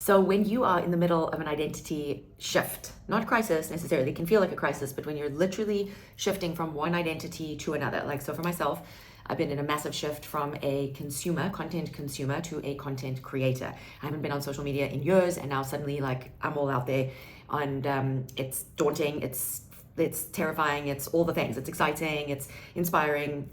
So when you are in the middle of an identity shift, not crisis necessarily, it can feel like a crisis, but when you're literally shifting from one identity to another, like so for myself, I've been in a massive shift from a content consumer to a content creator. I haven't been on social media in years, and now suddenly like I'm all out there, and it's daunting, it's terrifying, it's all the things, it's exciting, it's inspiring,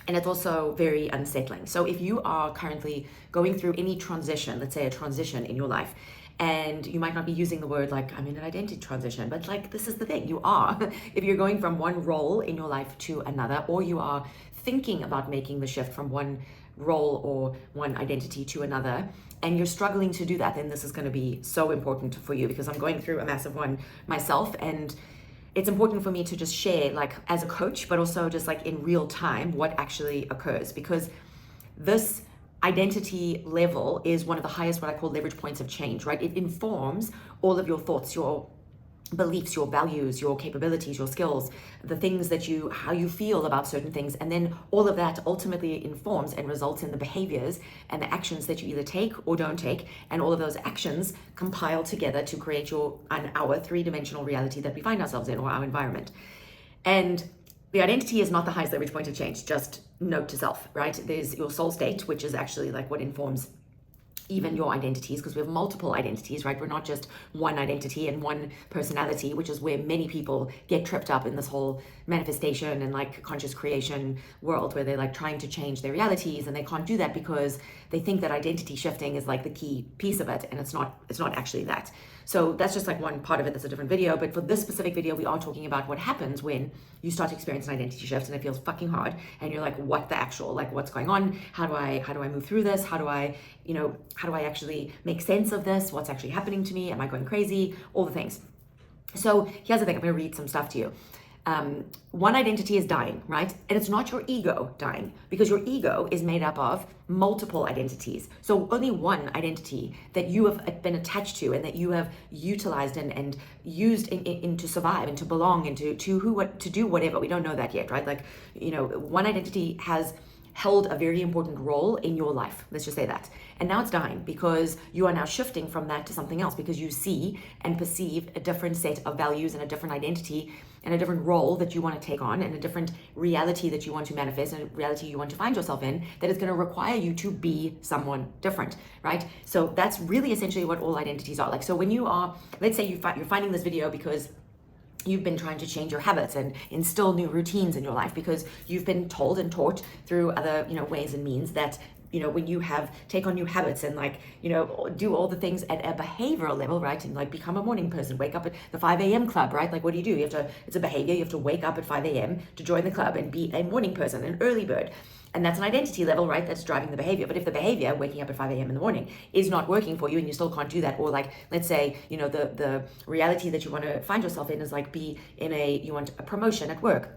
and it's also very unsettling. So if you are currently going through any transition, let's say a transition in your life, and you might not be using the word like I'm in an identity transition, but like this is the thing, you are. If you're going from one role in your life to another, or you are thinking about making the shift from one role or one identity to another, and you're struggling to do that, then this is going to be so important for you, because I'm going through a massive one myself, and it's important for me to just share, like as a coach, but also just like in real time, what actually occurs, because this identity level is one of the highest, what I call leverage points of change, right? It informs all of your thoughts, your beliefs, your values, your capabilities, your skills, the things that how you feel about certain things. And then all of that ultimately informs and results in the behaviors and the actions that you either take or don't take. And all of those actions compile together to create our three-dimensional reality that we find ourselves in, or our environment. And the identity is not the highest leverage point of change. Just note to self, right? There's your soul state, which is actually like what informs even your identities, because we have multiple identities, right? We're not just one identity and one personality, which is where many people get tripped up in this whole manifestation and like conscious creation world, where they're like trying to change their realities, and they can't do that because they think that identity shifting is like the key piece of it, and it's not actually that. So that's just like one part of it. That's a different video. But for this specific video, we are talking about what happens when you start to experience an identity shift and it feels fucking hard, and you're like, what the actual, like what's going on? How do I move through this? How do I actually make sense of this? What's actually happening to me? Am I going crazy? All the things. So here's the thing. I'm going to read some stuff to you. One identity is dying, right? And it's not your ego dying, because your ego is made up of multiple identities. So only one identity that you have been attached to and that you have utilized and used in to survive and to belong and to do whatever. We don't know that yet, right? Like, one identity has held a very important role in your life. Let's just say that. And now it's dying because you are now shifting from that to something else, because you see and perceive a different set of values and a different identity and a different role that you want to take on, and a different reality that you want to manifest, and a reality you want to find yourself in, that is going to require you to be someone different, right? So that's really essentially what all identities are. Like, so when you are, let's say you're finding this video because you've been trying to change your habits and instill new routines in your life, because you've been told and taught through other, ways and means that, when you take on new habits and do all the things at a behavioral level, right? And like become a morning person, wake up at the 5 a.m. club, right? Like what do? It's a behavior. You have to wake up at 5 a.m. to join the club and be a morning person, an early bird. And that's an identity level, right? That's driving the behavior. But if the behavior, waking up at 5 a.m. in the morning, is not working for you, and you still can't do that, or like, let's say, the reality that you want to find yourself in is like you want a promotion at work.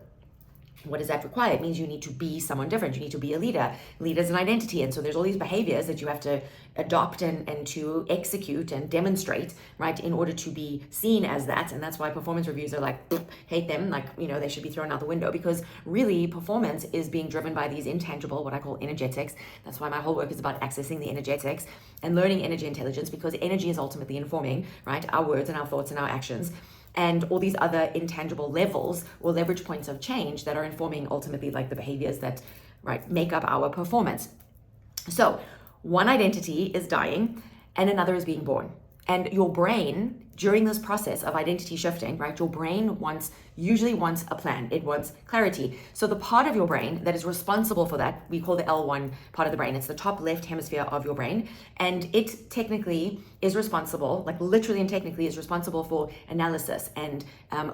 What does that require? It means you need to be someone different. You need to be a leader. Leader is an identity. And so there's all these behaviors that you have to adopt and to execute and demonstrate, right, in order to be seen as that. And that's why performance reviews are like, hate them, like, they should be thrown out the window, because really performance is being driven by these intangible, what I call energetics. That's why my whole work is about accessing the energetics and learning energy intelligence, because energy is ultimately informing, right, our words and our thoughts and our actions. And all these other intangible levels or leverage points of change that are informing ultimately like the behaviors that, right, make up our performance. So one identity is dying and another is being born. And your brain, during this process of identity shifting, right, your brain usually wants a plan. It wants clarity. So the part of your brain that is responsible for that, we call the L1 part of the brain. It's the top left hemisphere of your brain. And it technically is responsible, like literally and technically is responsible for analysis and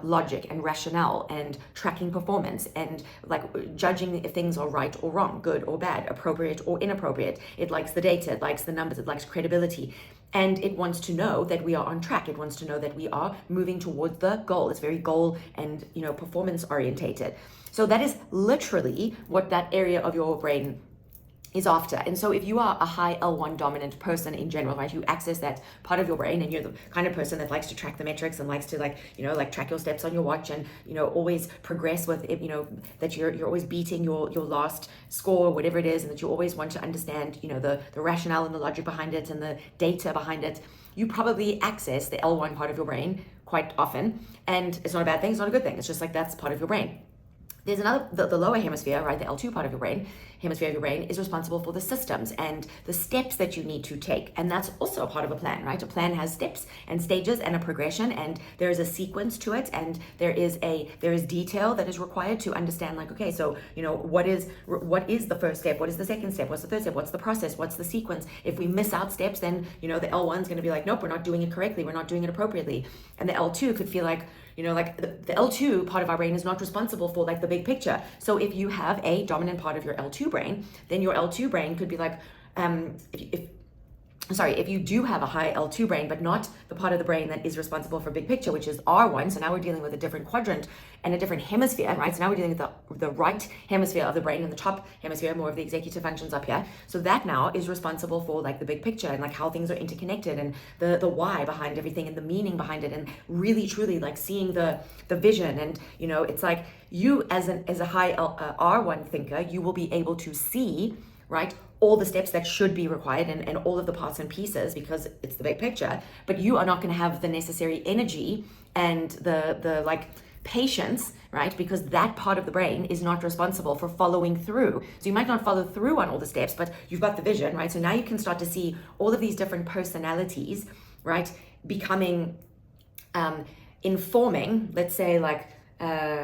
logic and rationale and tracking performance and like judging if things are right or wrong, good or bad, appropriate or inappropriate. It likes the data, it likes the numbers, it likes credibility. And it wants to know that we are on track. It wants to know that we are moving towards the goal. It's very goal and performance orientated. So that is literally what that area of your brain is after. And so if you are a high L1 dominant person in general, right, you access that part of your brain, and you're the kind of person that likes to track the metrics and likes to like track your steps on your watch and, always progress with it, that you're always beating your last score, whatever it is, and that you always want to understand, the rationale and the logic behind it and the data behind it. you probably access the L1 part of your brain quite often. And it's not a bad thing, it's not a good thing. It's just like that's part of your brain. There's another, the lower hemisphere, right, the L2 part of your brain, hemisphere of your brain is responsible for the systems and the steps that you need to take. And that's also a part of a plan, right? A plan has steps and stages and a progression, and there is a sequence to it, and there is detail that is required to understand, like, okay, so, you know, what is the first step? What is the second step? What's the third step? What's the process? What's the sequence? If we miss out steps, then, you know, the L1 is going to be like, nope, we're not doing it correctly. We're not doing it appropriately. And the L2 could feel like, you know, like the L2 part of our brain is not responsible for like the big picture. So if you have a dominant part of your L2 brain, then your L2 brain could be like, if you do have a high L2 brain, but not the part of the brain that is responsible for big picture, which is R1. So now we're dealing with a different quadrant and a different hemisphere, right? So now we're dealing with the right hemisphere of the brain and the top hemisphere, more of the executive functions up here. So that now is responsible for like the big picture and like how things are interconnected and the why behind everything and the meaning behind it, and really truly like seeing the vision. And, you know, it's like you as a high R1 thinker, you will be able to see, right, all the steps that should be required and all of the parts and pieces because it's the big picture, but you are not going to have the necessary energy and the like patience, right? Because that part of the brain is not responsible for following through. So you might not follow through on all the steps, but you've got the vision, right? So now you can start to see all of these different personalities, right, becoming informing, let's say, like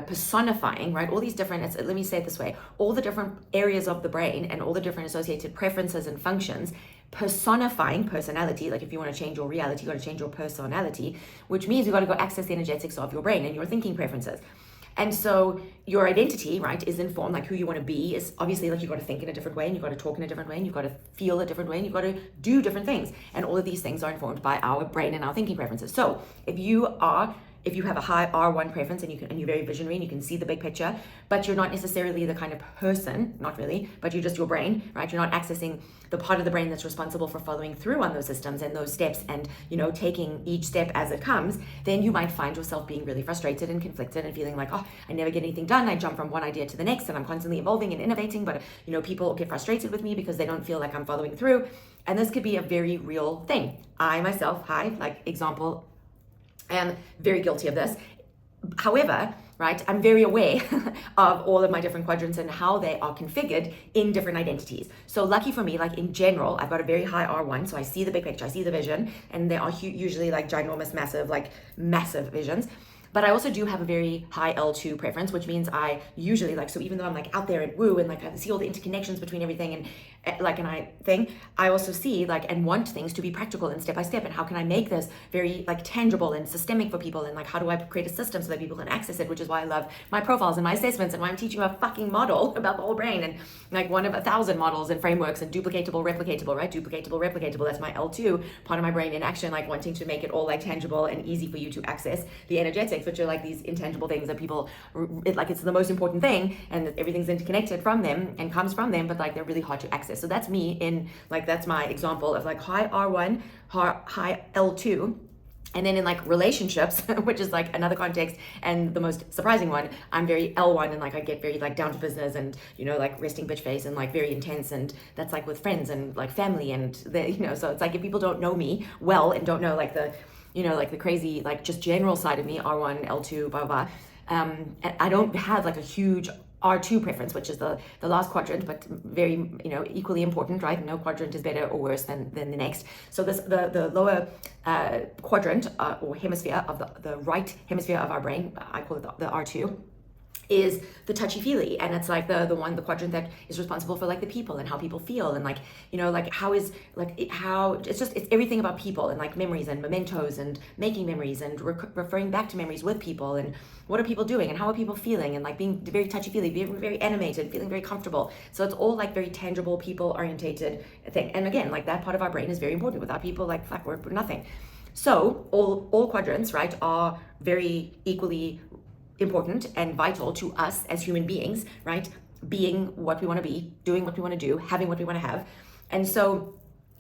personifying, right, all these different, let me say it this way, all the different areas of the brain and all the different associated preferences and functions personifying personality. Like if you want to change your reality, you got to change your personality, which means you got to go access the energetics of your brain and your thinking preferences. And so your identity, right, is informed, like who you want to be is obviously like you got to think in a different way and you got to talk in a different way and you got to feel a different way and you got to do different things. And all of these things are informed by our brain and our thinking preferences. So if you have a high R1 preference and you're very visionary and you can see the big picture, but you're not necessarily the kind of person, not really, but you're just your brain, right? You're not accessing the part of the brain that's responsible for following through on those systems and those steps and, you know, taking each step as it comes, then you might find yourself being really frustrated and conflicted and feeling like, oh, I never get anything done. I jump from one idea to the next and I'm constantly evolving and innovating, but, you know, people get frustrated with me because they don't feel like I'm following through. And this could be a very real thing. I myself, example, am very guilty of this. However, right, I'm very aware of all of my different quadrants and how they are configured in different identities. So lucky for me, like in general, I've got a very high R1, so I see the big picture, I see the vision, and they are usually like ginormous, massive visions. But I also do have a very high L2 preference, which means I usually like, so even though I'm like out there and woo and like I see all the interconnections between everything and I also see like and want things to be practical and step by step, and how can I make this very like tangible and systemic for people, and like how do I create a system so that people can access it, which is why I love my profiles and my assessments and why I'm teaching a fucking model about the whole brain and like one of 1,000 models and frameworks and duplicatable, replicatable, right? Duplicatable, replicatable, that's my L2 part of my brain in action, like wanting to make it all like tangible and easy for you to access the energetics, which are like these intangible things that people, it's the most important thing and everything's interconnected from them and comes from them, but like they're really hard to access. So that's me in like, that's my example of like high R1, high L2. And then in like relationships, which is like another context and the most surprising one, I'm very L1 and like I get very like down to business and, you know, like resting bitch face and like very intense, and that's like with friends and like family and the, you know, so it's like if people don't know me well and don't know like the, you know, like the crazy, like just general side of me, R1, L2, blah, blah, I don't have like a huge R2 preference, which is the last quadrant, but very, you know, equally important, right? No quadrant is better or worse than the next. So this the lower quadrant or hemisphere of the right hemisphere of our brain, I call it the R2, is the touchy-feely, and it's like the quadrant that is responsible for like the people and how people feel, and like, you know, like how is like how it's everything about people and like memories and mementos and making memories and referring back to memories with people, and what are people doing and how are people feeling, and like being very touchy-feely, being very animated, feeling very comfortable. So it's all like very tangible, people-orientated thing. And again, like that part of our brain is very important. Without people, like fuck, we're nothing. So all quadrants, right, are very equally important and vital to us as human beings, right? Being what we want to be, doing what we want to do, having what we want to have. And so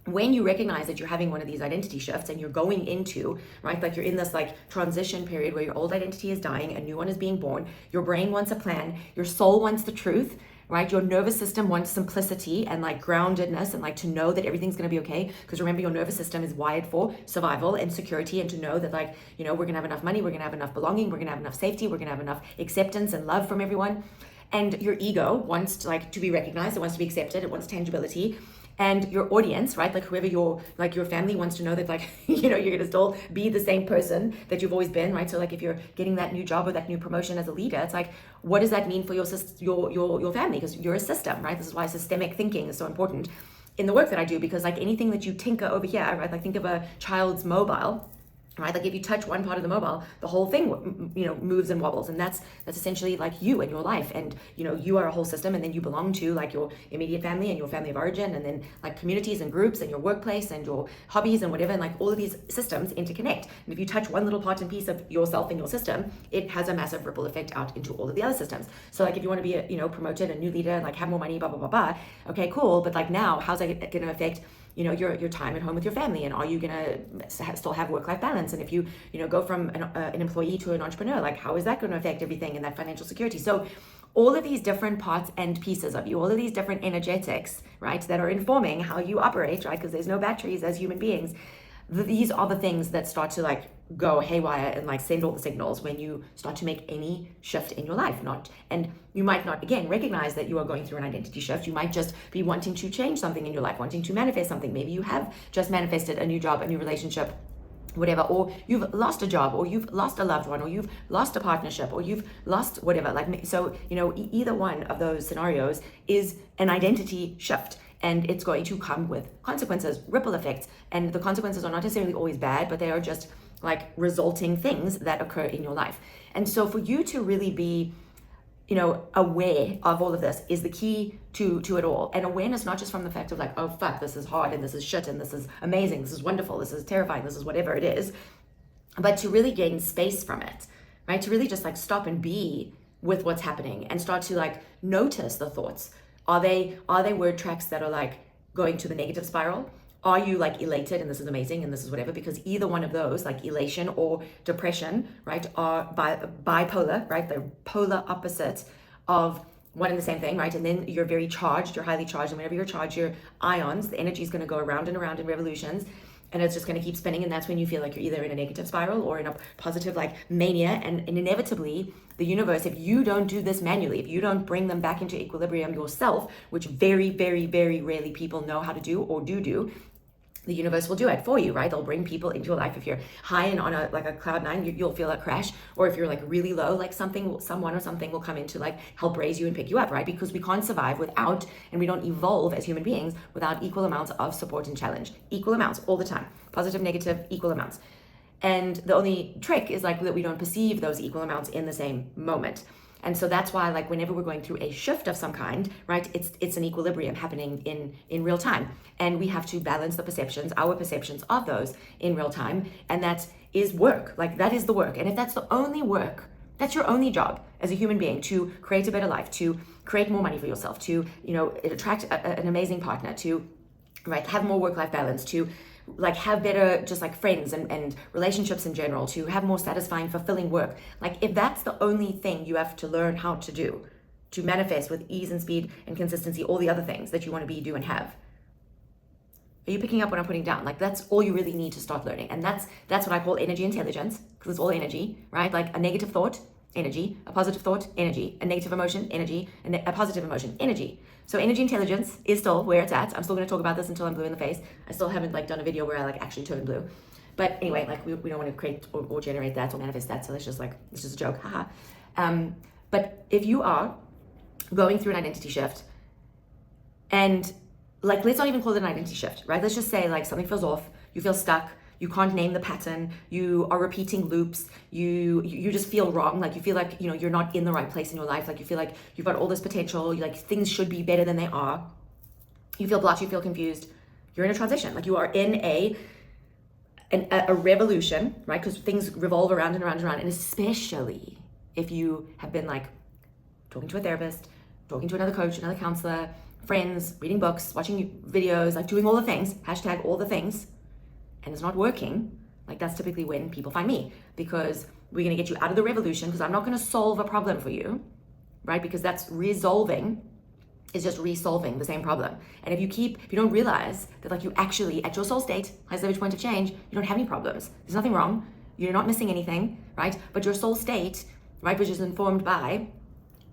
when you recognize that you're having one of these identity shifts and you're going into, right, like you're in this like transition period where your old identity is dying, a new one is being born, your brain wants a plan, your soul wants the truth, right? Your nervous system wants simplicity and like groundedness and like to know that everything's going to be okay. Because remember, your nervous system is wired for survival and security, and to know that like, you know, we're going to have enough money, we're going to have enough belonging, we're going to have enough safety, we're going to have enough acceptance and love from everyone. And your ego wants to like to be recognized, it wants to be accepted, it wants tangibility. And your audience, right, like whoever your family wants to know that like, you know, you're gonna still be the same person that you've always been, right? So like if you're getting that new job or that new promotion as a leader, it's like, what does that mean for your family? Because you're a system, right? This is why systemic thinking is so important in the work that I do, because like anything that you tinker over here, right? Like think of a child's mobile, right? Like if you touch one part of the mobile, the whole thing, you know, moves and wobbles. And that's essentially like you and your life. And, you know, you are a whole system, and then you belong to like your immediate family and your family of origin, and then like communities and groups and your workplace and your hobbies and whatever. And like all of these systems interconnect. And if you touch one little part and piece of yourself and your system, it has a massive ripple effect out into all of the other systems. So like if you want to be, you know, promoted, a new leader, and like have more money, blah, blah, blah, blah. Okay, cool. But like now, how's that going to affect, you know, your time at home with your family? And are you gonna still have work-life balance? And if you know, go from an employee to an entrepreneur, like how is that going to affect everything in that financial security? So all of these different parts and pieces of you, all of these different energetics, right, that are informing how you operate, right, because there's no batteries as human beings. These are the things that start to like go haywire and like send all the signals when you start to make any shift in your life. And you might not, again, recognize that you are going through an identity shift. You might just be wanting to change something in your life, wanting to manifest something. Maybe you have just manifested a new job, a new relationship, whatever, or you've lost a job, or you've lost a loved one, or you've lost a partnership, or you've lost whatever. Like, so, you know, either one of those scenarios is an identity shift. And it's going to come with consequences, ripple effects. And the consequences are not necessarily always bad, but they are just like resulting things that occur in your life. And so for you to really be, you know, aware of all of this is the key to it all. And awareness, not just from the fact of like, oh fuck, this is hard and this is shit and this is amazing, this is wonderful, this is terrifying, this is whatever it is, but to really gain space from it, right? To really just like stop and be with what's happening and start to like notice the thoughts. Are they word tracks that are like going to the negative spiral? Are you like elated and this is amazing and this is whatever? Because either one of those, like elation or depression, right, are bipolar, right? They're polar opposites of one and the same thing, right? And then you're very charged, you're highly charged, and whenever you're charged, your ions, the energy is going to go around and around in revolutions, and it's just going to keep spinning. And that's when you feel like you're either in a negative spiral or in a positive like mania. And inevitably the universe, if you don't do this manually, if you don't bring them back into equilibrium yourself, which very, very, very rarely people know how to do or do, the universe will do it for you, right? They'll bring people into your life. If you're high and on a cloud nine, you'll feel a crash. Or if you're like really low, like someone or something will come in to like help raise you and pick you up, right? Because we can't survive without, and we don't evolve as human beings without equal amounts of support and challenge. Equal amounts all the time. Positive, negative, equal amounts. And the only trick is like that we don't perceive those equal amounts in the same moment. And so that's why, like, whenever we're going through a shift of some kind, right, it's an equilibrium happening in real time. And we have to balance our perceptions of those in real time. And that is work. Like, that is the work. And if that's the only work, that's your only job as a human being, to create a better life, to create more money for yourself, to, you know, attract an amazing partner, to, right, have more work-life balance, to like have better just like friends and relationships in general, to have more satisfying, fulfilling work. Like, if that's the only thing you have to learn how to do to manifest with ease and speed and consistency all the other things that you want to be, do, and have, are you picking up what I'm putting down? Like, that's all you really need to start learning. And that's what I call energy intelligence, because it's all energy, right? Like, a negative thought, energy; a positive thought, energy; a negative emotion, energy; and a positive emotion, energy. So energy intelligence is still where it's at. I'm still going to talk about this until I'm blue in the face. I still haven't like done a video where I like actually turn blue. But anyway, like we don't want to create or generate that or manifest that. So it's just a joke, haha. But if you are going through an identity shift, and like, let's not even call it an identity shift, right? Let's just say like something feels off, you feel stuck, you can't name the pattern, you are repeating loops, you just feel wrong, like you feel like, you know, you're not in the right place in your life, like you feel like you've got all this potential, like things should be better than they are, you feel blocked, you feel confused, you're in a transition, like you are in a revolution, right? Because things revolve around and around and around, and especially if you have been like talking to a therapist, talking to another coach, another counselor, friends, reading books, watching videos, like doing all the things, hashtag all the things, and it's not working, like that's typically when people find me, because we're going to get you out of the revolution, because I'm not going to solve a problem for you, right? Because that's resolving is just resolving the same problem. And if you don't realize that like you actually at your soul state, highest leverage point of change, you don't have any problems. There's nothing wrong. You're not missing anything, right? But your soul state, right, which is informed by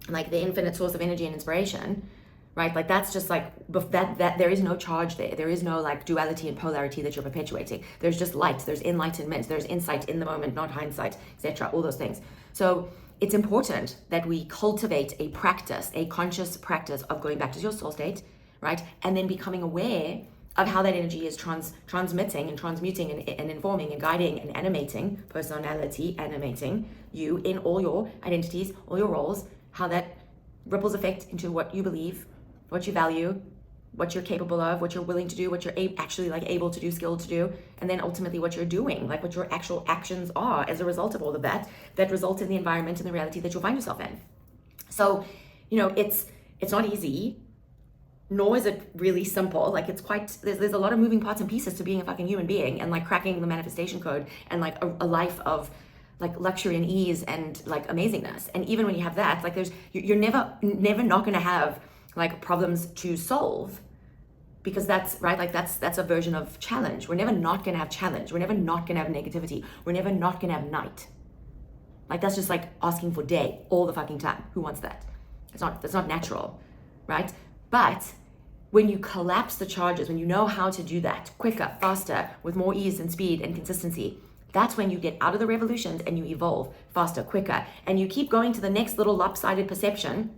like the infinite source of energy and inspiration, right? Like that's just like that there is no charge there. There is no like duality and polarity that you're perpetuating. There's just light, there's enlightenment, there's insight in the moment, not hindsight, etc. All those things. So it's important that we cultivate a practice, a conscious practice of going back to your soul state, right? And then becoming aware of how that energy is transmitting and transmuting and informing and guiding and animating, personality animating you in all your identities, all your roles, how that ripples effect into what you believe, what you value, what you're capable of, what you're willing to do, what you're actually like able to do, skilled to do, and then ultimately what you're doing, like what your actual actions are as a result of all of that result in the environment and the reality that you'll find yourself in. So, you know, it's not easy, nor is it really simple. Like it's quite, there's a lot of moving parts and pieces to being a fucking human being and like cracking the manifestation code and like a life of like luxury and ease and like amazingness. And even when you have that, like you're never not gonna have like problems to solve, because that's right, like that's a version of challenge. We're never not gonna have challenge. We're never not gonna have negativity. We're never not gonna have night. Like that's just like asking for day all the fucking time. Who wants that? That's not natural, right? But when you collapse the charges, when you know how to do that quicker, faster, with more ease and speed and consistency, that's when you get out of the revolutions and you evolve faster, quicker, and you keep going to the next little lopsided perception,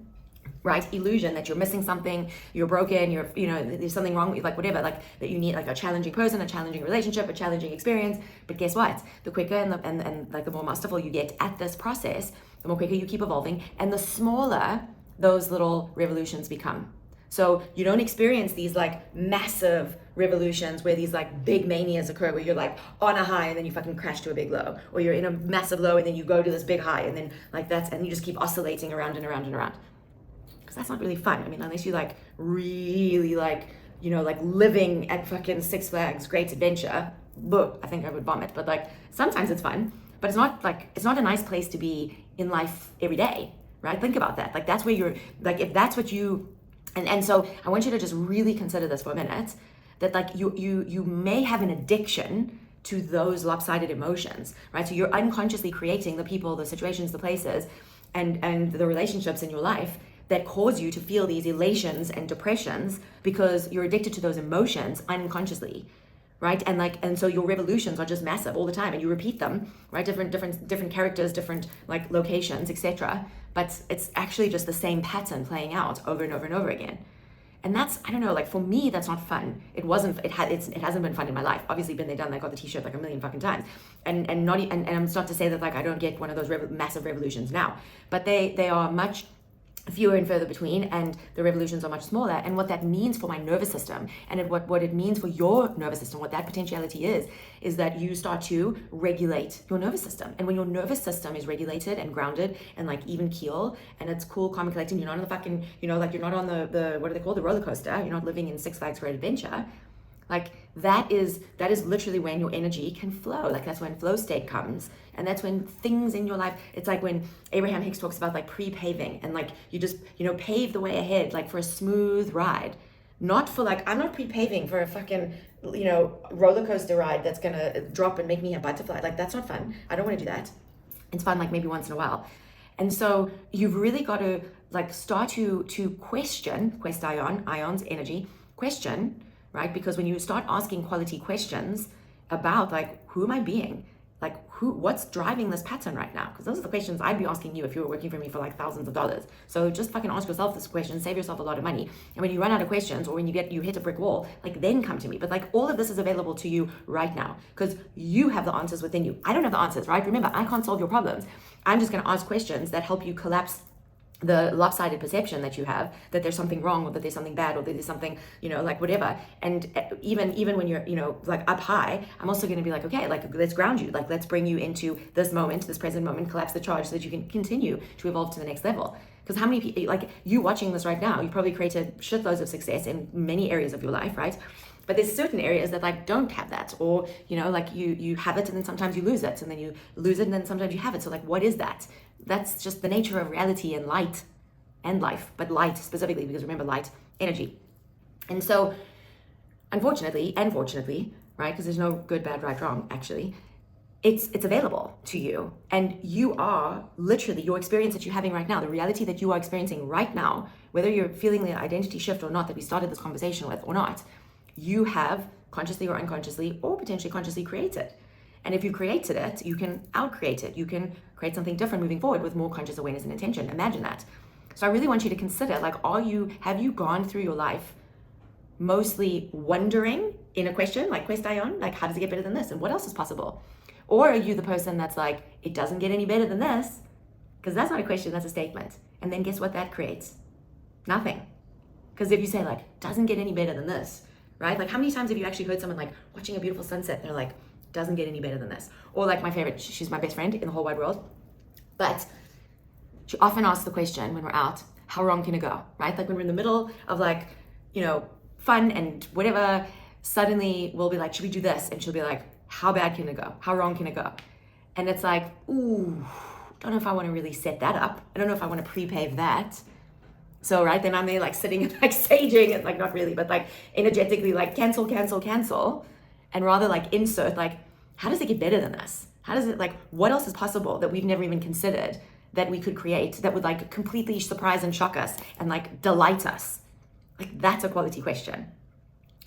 right? Illusion that you're missing something, you're broken, there's something wrong with you, like whatever, like that you need like a challenging person, a challenging relationship, a challenging experience. But guess what? The quicker and like the more masterful you get at this process, the more quicker you keep evolving, and the smaller those little revolutions become. So you don't experience these like massive revolutions where these like big manias occur where you're like on a high and then you fucking crash to a big low, or you're in a massive low and then you go to this big high, and then like and you just keep oscillating around and around and around. Because that's not really fun. I mean, unless you like really like, you know, like living at fucking Six Flags Great Adventure, I think I would vomit. But like sometimes it's fun, but it's not a nice place to be in life every day, right? Think about that. Like that's where you're like, if that's what you and so I want you to just really consider this for a minute, that like you may have an addiction to those lopsided emotions, right? So you're unconsciously creating the people, the situations, the places, and the relationships in your life that cause you to feel these elations and depressions because you're addicted to those emotions unconsciously, right? And so your revolutions are just massive all the time, and you repeat them, right? Different characters, different like locations, etc. But it's actually just the same pattern playing out over and over and over again. And that's, I don't know, like for me, that's not fun. It hasn't been fun in my life. Obviously been there, done that, got the t-shirt like a million fucking times. And it's not to say that like I don't get one of those massive revolutions now, but they are much fewer and further between, and the revolutions are much smaller. And what that means for my nervous system, and what it means for your nervous system, what that potentiality is that you start to regulate your nervous system. And when your nervous system is regulated and grounded and like even keel, and it's cool, calm, and collected, you're not on the fucking, like you're not on the what do they call, the roller coaster, you're not living in Six Flags Great Adventure. Like that is literally when your energy can flow. Like that's when flow state comes. And that's when things in your life, it's like when Abraham Hicks talks about like pre-paving, and like you just, pave the way ahead, like for a smooth ride. Not for like, I'm not pre-paving for a fucking, roller coaster ride that's gonna drop and make me a butterfly. Like that's not fun. I don't want to do that. It's fun like maybe once in a while. And so you've really got to like start to question, ions, energy, question, right? Because when you start asking quality questions about like, who am I being? Like what's driving this pattern right now? Because those are the questions I'd be asking you if you were working for me for like thousands of dollars. So just fucking ask yourself this question, save yourself a lot of money. And when you run out of questions, or when you hit a brick wall, like then come to me. But like all of this is available to you right now because you have the answers within you. I don't have the answers, right? Remember, I can't solve your problems. I'm just going to ask questions that help you collapse the lopsided perception that you have that there's something wrong, or that there's something bad, or that there's something, like whatever. And even when you're, like up high, I'm also going to be like, okay, like let's ground you, like let's bring you into this moment, this present moment, collapse the charge so that you can continue to evolve to the next level. Because how many people, like you watching this right now, you probably created shitloads of success in many areas of your life, right? But there's certain areas that like don't have that, or like you have it and then sometimes you lose it, and then you lose it and then sometimes you have it. So like, what is that? That's just the nature of reality and light, and life, but light specifically, because remember, light, energy. And so, unfortunately, and fortunately, right, because there's no good, bad, right, wrong, actually, it's available to you. And you are literally, your experience that you're having right now, the reality that you are experiencing right now, whether you're feeling the identity shift or not, that we started this conversation with or not, you have consciously or unconsciously or potentially consciously created. And if you created it, you can outcreate it. You can create something different moving forward with more conscious awareness and intention. Imagine that. So I really want you to consider, like, have you gone through your life mostly wondering in a question, like question, like, how does it get better than this? And what else is possible? Or are you the person that's like, it doesn't get any better than this? Because that's not a question, that's a statement. And then guess what that creates? Nothing. Because if you say, like, doesn't get any better than this, right? Like, how many times have you actually heard someone, like, watching a beautiful sunset and they're like, doesn't get any better than this? Or like my favorite, she's my best friend in the whole wide world, but she often asks the question when we're out, how wrong can it go, right? Like when we're in the middle of, like, you know, fun and whatever, suddenly we'll be like, should we do this? And she'll be like, how bad can it go? How wrong can it go? And it's like, ooh, don't know if I want to really set that up. I don't know if I want to pre-pave that. So, right, then I'm there like sitting and like saging it, like not really, but like energetically like cancel, cancel, cancel. And rather like insert, like, how does it get better than this? How does it, like, what else is possible that we've never even considered that we could create that would like completely surprise and shock us and like delight us? Like, that's a quality question.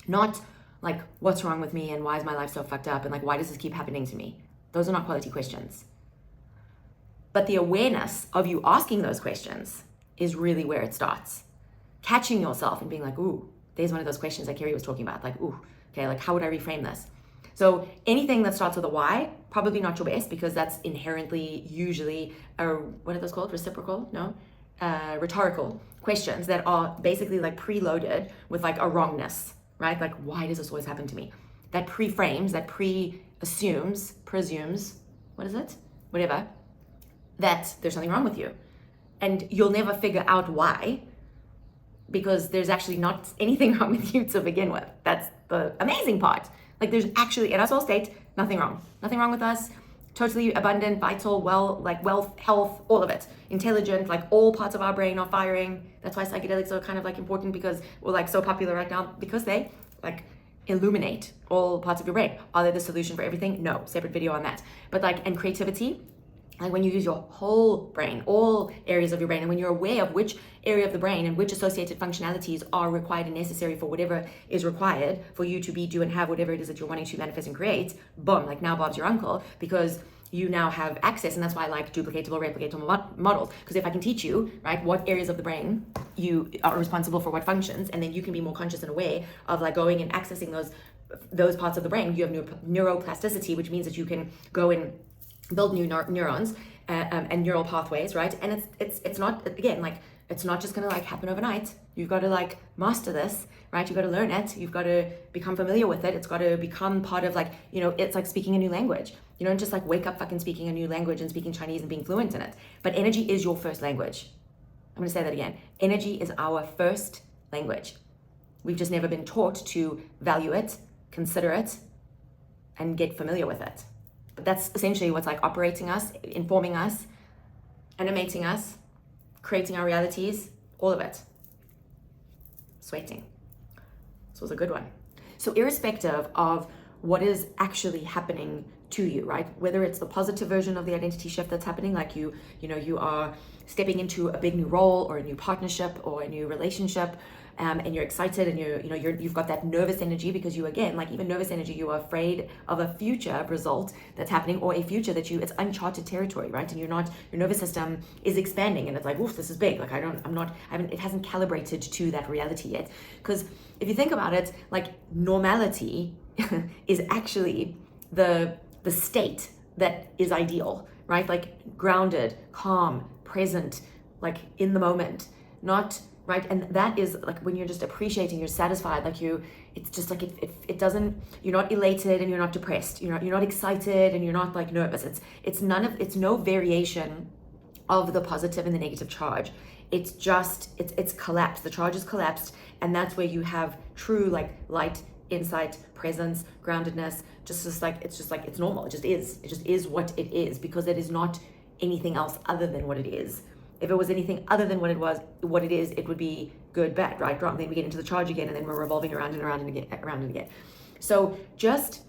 Not like, what's wrong with me and why is my life so fucked up and like, why does this keep happening to me? Those are not quality questions. But the awareness of you asking those questions is really where it starts. Catching yourself and being like, ooh, there's one of those questions that Carrie was talking about. Like, ooh, okay, like how would I reframe this? So anything that starts with a why, probably not your best, because that's inherently usually what are those called? Reciprocal? No? Rhetorical questions that are basically like preloaded with like a wrongness, right? Like, why does this always happen to me? That pre-frames, that presumes, what is it? Whatever, that there's something wrong with you. And you'll never figure out why, because there's actually not anything wrong with you to begin with. That's the amazing part. Like, there's actually, in our soul state, nothing wrong. Nothing wrong with us. Totally abundant, vital, well, like wealth, health, all of it. Intelligent, like all parts of our brain are firing. That's why psychedelics are kind of like important, because we're like so popular right now, because they like illuminate all parts of your brain. Are they the solution for everything? No, separate video on that. But like, and creativity, like when you use your whole brain, all areas of your brain, and when you're aware of which area of the brain and which associated functionalities are required and necessary for whatever is required for you to be, do, and have whatever it is that you're wanting to manifest and create, boom, like now Bob's your uncle, because you now have access. And that's why I like duplicatable, replicatable models, because if I can teach you, right, what areas of the brain you are responsible for what functions, and then you can be more conscious and aware of like going and accessing those parts of the brain. You have neuroplasticity, which means that you can go and build new neurons and neural pathways, right? And it's not, again, like, it's not just gonna like happen overnight. You've got to like master this, right? You've got to learn it. You've got to become familiar with it. It's got to become part of like, you know, it's like speaking a new language. You don't just like wake up fucking speaking a new language and speaking Chinese and being fluent in it. But energy is your first language. I'm gonna say that again. Energy is our first language. We've just never been taught to value it, consider it, and get familiar with it. But that's essentially what's like operating us, informing us, animating us, creating our realities, all of it. Sweating. This was a good one. So irrespective of what is actually happening to you, right? Whether it's the positive version of the identity shift that's happening, like you are stepping into a big new role or a new partnership or a new relationship, and you're excited and you've got that nervous energy, because you, again, like even nervous energy, you are afraid of a future result that's happening, or a future that it's uncharted territory, right? And your nervous system is expanding, and it's like, oof, this is big. Like it hasn't calibrated to that reality yet. Because if you think about it, like normality is actually the state that is ideal, right? Like grounded, calm, present, like in the moment, not right. And that is like when you're just appreciating, you're satisfied, like it's just like it doesn't, you're not elated and you're not depressed, you're not excited and you're not like nervous. It's no variation of the positive and the negative charge. It's just it's collapsed. The charge is collapsed, and that's where you have true like light, insight, presence, groundedness. It's normal. It just is what it is, because it is not anything else other than what it is. If it was anything other than what it is, it would be good, bad, right, wrong. Then we get into the charge again, and then we're revolving around and around and again, around and again. So just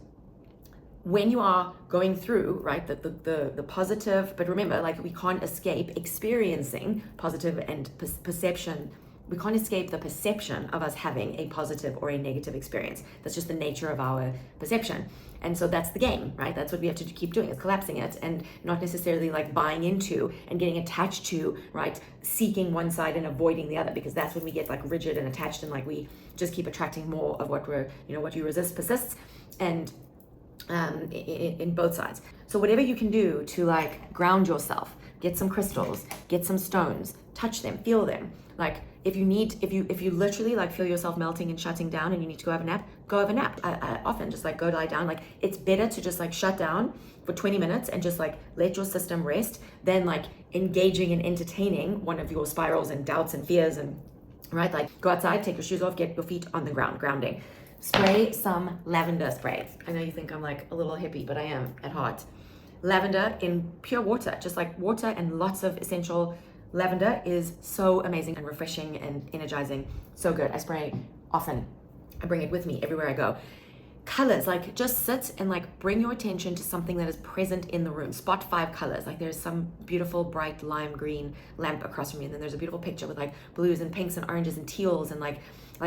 when you are going through, right, the positive, but remember, like, we can't escape experiencing positive and perception. We can't escape the perception of us having a positive or a negative experience. That's just the nature of our perception. And so that's the game, right? That's what we have to keep doing, is collapsing it, and not necessarily like buying into and getting attached to, right, seeking one side and avoiding the other, because that's when we get like rigid and attached, and like we just keep attracting more of what we're, what you resist persists, and in both sides. So whatever you can do to like ground yourself, get some crystals, get some stones, touch them, feel them. Like if you literally like feel yourself melting and shutting down and you need to go have a nap, go have a nap. I often just like go lie down. Like it's better to just like shut down for 20 minutes and just like let your system rest than like engaging and entertaining one of your spirals and doubts and fears, and right, like go outside, take your shoes off, get your feet on the ground, grounding. Spray some lavender spray. I know you think I'm like a little hippie, but I am at heart. Lavender in pure water, just like water and lots of essential. Lavender is so amazing and refreshing and energizing. So good. I spray often. I bring it with me everywhere I go. Colors, like just sit and like bring your attention to something that is present in the room. Spot 5 colors. Like there's some beautiful bright lime green lamp across from me, and then there's a beautiful picture with like blues and pinks and oranges and teals and like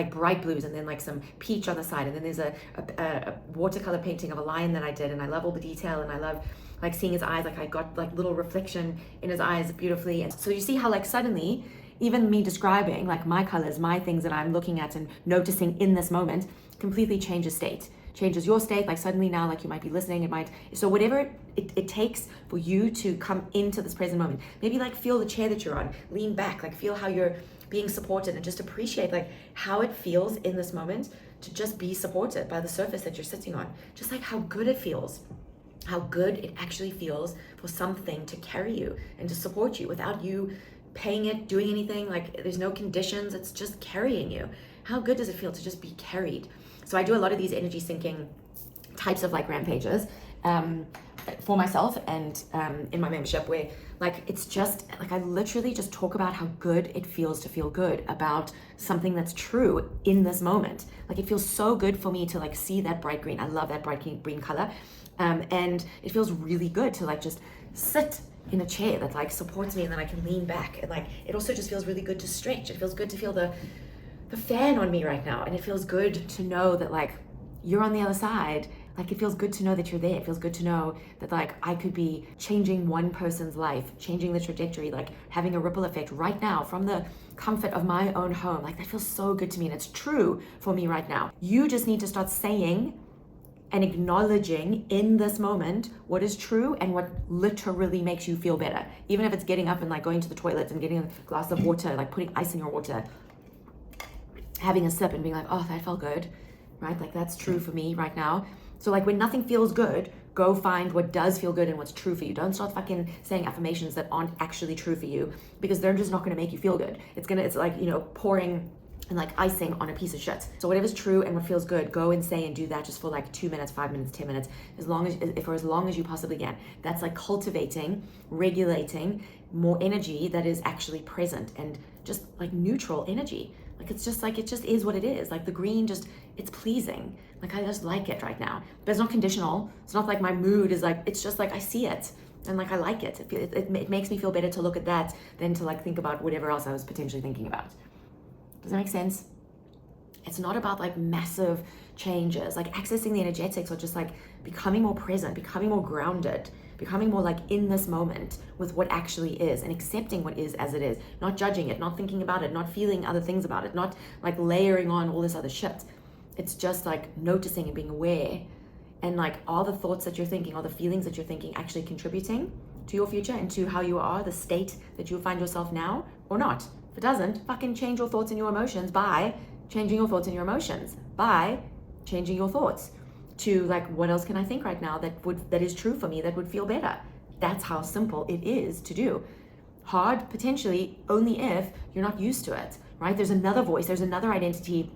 bright blues, and then like some peach on the side, and then there's a watercolor painting of a lion that I did, and I love all the detail, and I love like seeing his eyes, like I got like little reflection in his eyes beautifully. And so you see how like suddenly even me describing like my colors, my things that I'm looking at and noticing in this moment completely changes your state. Like suddenly now, like you might be listening, so whatever it takes for you to come into this present moment. Maybe like feel the chair that you're on, lean back, like feel how you're being supported, and just appreciate like how it feels in this moment to just be supported by the surface that you're sitting on. Just like how good it feels, how good it actually feels for something to carry you and to support you without you paying it, doing anything. Like there's no conditions, it's just carrying you. How good does it feel to just be carried? So I do a lot of these energy syncing types of like rampages for myself and in my membership, where like it's just like I literally just talk about how good it feels to feel good about something that's true in this moment. Like it feels so good for me to like see that bright green. I love that bright green color, and it feels really good to like just sit in a chair that like supports me, and then I can lean back, and like it also just feels really good to stretch. It feels good to feel the fan on me right now, and it feels good to know that like you're on the other side. Like it feels good to know that you're there. It feels good to know that like I could be changing one person's life, changing the trajectory, like having a ripple effect right now from the comfort of my own home. Like that feels so good to me, and it's true for me right now. You just need to start saying and acknowledging in this moment what is true and what literally makes you feel better. Even if it's getting up and like going to the toilet and getting a glass of water, like putting ice in your water, having a sip and being like, oh, that felt good, right? Like that's true for me right now. So like when nothing feels good, go find what does feel good and what's true for you. Don't start fucking saying affirmations that aren't actually true for you, because they're just not gonna make you feel good. It's like, pouring and like icing on a piece of shit. So whatever's true and what feels good, go and say and do that just for like 2 minutes, 5 minutes, 10 minutes, for as long as you possibly can. That's like cultivating, regulating more energy that is actually present and just like neutral energy. Like it's just like, it just is what it is. Like the green it's pleasing. Like I just like it right now, but it's not conditional. It's not like my mood is like, it's just like I see it and like I like it. It makes me feel better to look at that than to like think about whatever else I was potentially thinking about. Does that make sense? It's not about like massive changes, like accessing the energetics, or just like becoming more present, becoming more grounded, becoming more like in this moment with what actually is, and accepting what is as it is, not judging it, not thinking about it, not feeling other things about it, not like layering on all this other shit. It's just like noticing and being aware, and like all the thoughts that you're thinking, all the feelings that you're thinking actually contributing to your future and to how you are, the state that you find yourself now, or not. If it doesn't, fucking change your thoughts and your emotions by changing your thoughts and your emotions, by changing your thoughts to like, what else can I think right now that is true for me, that would feel better? That's how simple it is to do. Hard potentially only if you're not used to it, right? There's another voice, there's another identity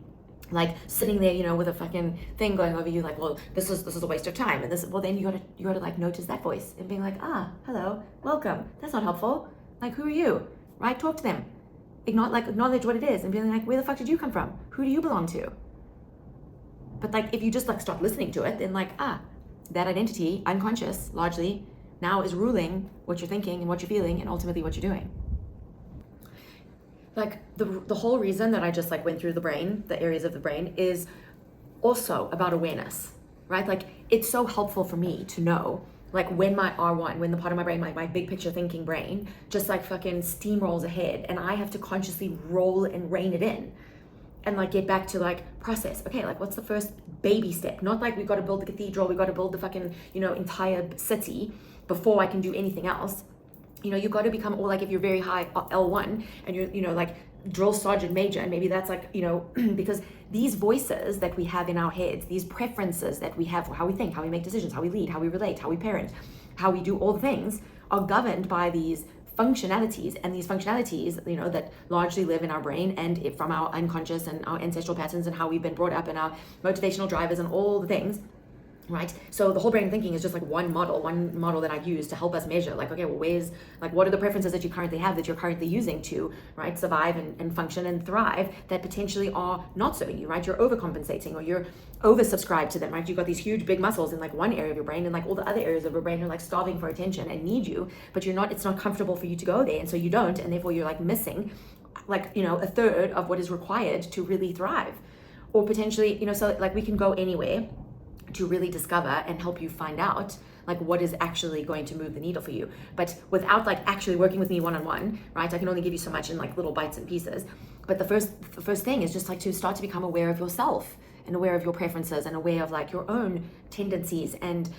like sitting there, with a fucking thing going over you, like, well, this is a waste of time, and then you gotta like notice that voice and being like, hello, welcome. That's not helpful. Like, who are you? right? Talk to them. Acknowledge what it is and be like, where the fuck did you come from? Who do you belong to? But like, if you just like stop listening to it, then like, that identity, unconscious, largely, now is ruling what you're thinking and what you're feeling and ultimately what you're doing. Like the whole reason that I just like went through the brain, the areas of the brain, is also about awareness, right? Like it's so helpful for me to know, like when my R1, when the part of my brain, my big picture thinking brain, just like fucking steamrolls ahead and I have to consciously roll and rein it in and like get back to like process. Okay, like what's the first baby step? Not like we've got to build the cathedral, we've got to build the fucking, entire city before I can do anything else. You've got to become, or like if you're very high L1 and you're, like drill sergeant major, and maybe that's like, because these voices that we have in our heads, these preferences that we have for how we think, how we make decisions, how we lead, how we relate, how we parent, how we do all the things, are governed by these functionalities, and these functionalities, that largely live in our brain and from our unconscious and our ancestral patterns and how we've been brought up and our motivational drivers and all the things. Right? So the whole brain thinking is just like one model that I use to help us measure, like, okay, well, what are the preferences that you currently have, that you're currently using to, right, survive and function and thrive, that potentially are not serving you, right? You're overcompensating or you're oversubscribed to them, right? You've got these huge big muscles in like one area of your brain, and like all the other areas of your brain are like starving for attention and need you, but it's not comfortable for you to go there. And so you don't, and therefore you're like missing like, a third of what is required to really thrive. Or potentially, so like we can go anywhere to really discover and help you find out like what is actually going to move the needle for you. But without like actually working with me one-on-one, right? I can only give you so much in like little bites and pieces. But the first thing is just like to start to become aware of yourself and aware of your preferences and aware of like your own tendencies and,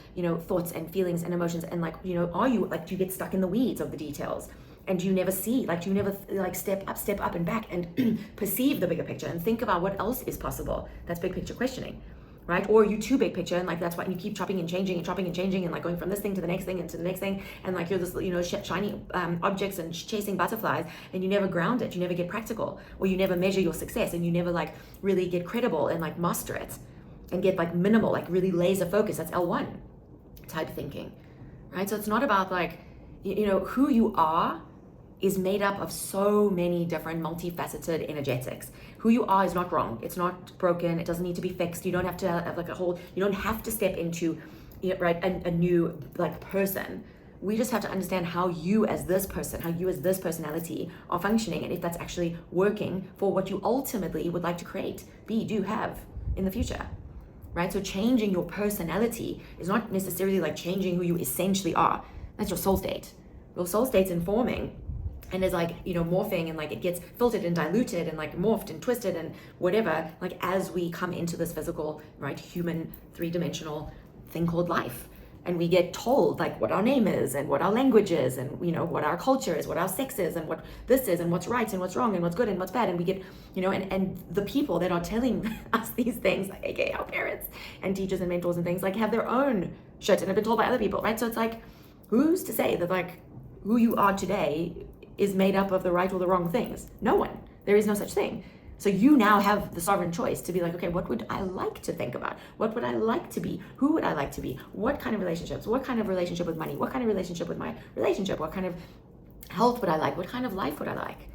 thoughts and feelings and emotions. And like, are you like, do you get stuck in the weeds of the details? And do you never see, like, do you never like step up and back and perceive the bigger picture and think about what else is possible? That's big picture questioning. Right? Or you too big picture, and like that's why you keep chopping and changing and like going from this thing to the next thing and to the next thing, and like you're this shiny objects and chasing butterflies, and you never ground it, you never get practical, or you never measure your success, and you never like really get credible and like master it and get like minimal, like really laser focus. That's L1 type of thinking, right? So it's not about like who you are is made up of so many different multifaceted energetics. Who you are is not wrong. It's not broken. It doesn't need to be fixed. You don't have to have like you don't have to step into, right, a new like person. We just have to understand how you as this person, how you as this personality are functioning, and if that's actually working for what you ultimately would like to create, do, have in the future, right? So changing your personality is not necessarily like changing who you essentially are. That's your soul state. Your soul state's informing and is like, morphing, and like it gets filtered and diluted and like morphed and twisted and whatever, like as we come into this physical, right, human, three-dimensional thing called life. And we get told like what our name is and what our language is and, what our culture is, what our sex is and what this is and what's right and what's wrong and what's good and what's bad. And we get, and the people that are telling us these things, like aka our parents and teachers and mentors and things, like have their own shit and have been told by other people, right? So it's like, who's to say that like who you are today is made up of the right or the wrong things? No one. There is no such thing. So you now have the sovereign choice to be like, okay, what would I like to think about? What would I like to be? Who would I like to be? What kind of relationships? What kind of relationship with money? What kind of relationship with my relationship? What kind of health would I like? What kind of life would I like?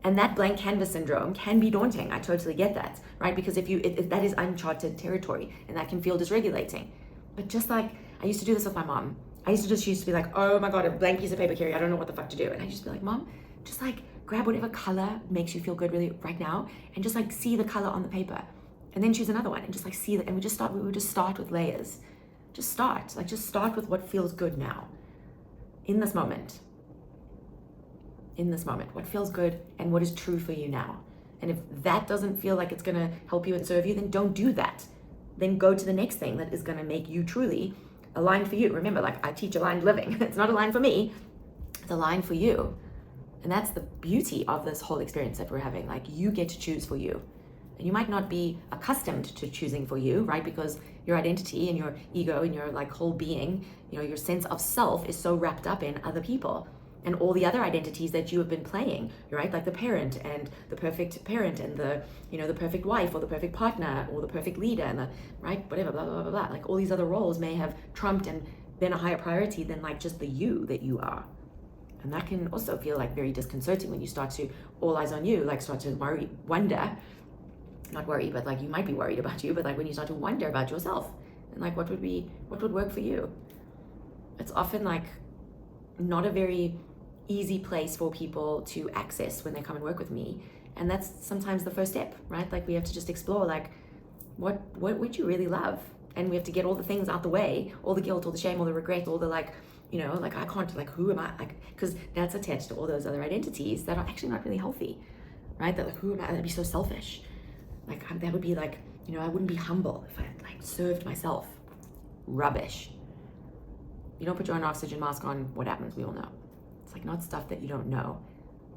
And that blank canvas syndrome can be daunting. I totally get that, right? Because if that is uncharted territory, and that can feel dysregulating. But just like, I used to do this with my mom. She used to be like, oh my God, a blank piece of paper, Carrie, I don't know what the fuck to do. And I just be like, Mom, just like grab whatever color makes you feel good really right now, and just like see the color on the paper, and then choose another one and just like see that. And we would just start with layers. Just start with what feels good now, in this moment, what feels good and what is true for you now. And if that doesn't feel like it's gonna help you and serve you, then don't do that. Then go to the next thing that is gonna make you truly aligned for you. Remember, like I teach aligned living. It's not aligned for me, it's aligned for you. And that's the beauty of this whole experience that we're having. Like you get to choose for you. And you might not be accustomed to choosing for you, right? Because your identity and your ego and your like whole being, your sense of self is so wrapped up in other people and all the other identities that you have been playing, right? Like the parent and the perfect parent and the, the perfect wife or the perfect partner or the perfect leader and the, right, whatever, blah, blah, blah, blah. Like all these other roles may have trumped and been a higher priority than like just the you that you are. And that can also feel like very disconcerting when you start to, all eyes on you, like start to wonder, not worry, but like you might be worried about you, but like when you start to wonder about yourself and like what would work for you. It's often like not a very easy place for people to access when they come and work with me. And that's sometimes the first step, right? Like we have to just explore like, what would you really love? And we have to get all the things out the way, all the guilt, all the shame, all the regret, all the like, you know, like I can't, like who am I? Like, because that's attached to all those other identities that are actually not really healthy, right? That like, who am I? That'd be so selfish. Like that would be like, you know, I wouldn't be humble if I like served myself. Rubbish. You don't put your own oxygen mask on, what happens? We all know. It's like not stuff that you don't know.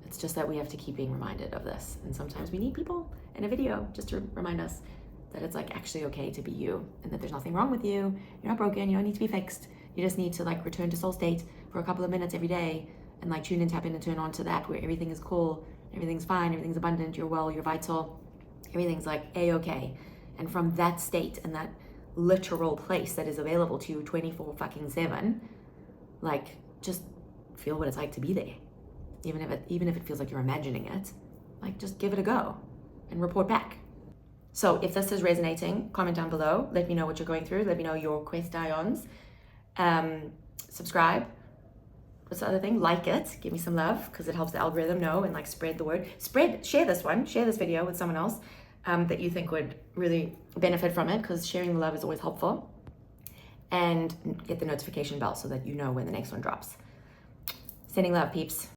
It's just that we have to keep being reminded of this. And sometimes we need people in a video just to remind us that it's like actually okay to be you and that there's nothing wrong with you. You're not broken, you don't need to be fixed. You just need to like return to soul state for a couple of minutes every day and like tune in, tap in and turn on to that where everything is cool, everything's fine, everything's abundant, you're well, you're vital, everything's like A-okay. And from that state and that literal place that is available to you 24/7, like just feel what it's like to be there. Even if it feels like you're imagining it, like just give it a go and report back. So if this is resonating, comment down below. Let me know what you're going through. Let me know your questions. Subscribe. What's the other thing? Like it. Give me some love because it helps the algorithm know and like spread the word. Share this video with someone else that you think would really benefit from it, because sharing the love is always helpful. And get the notification bell so that you know when the next one drops. Sending love, peeps.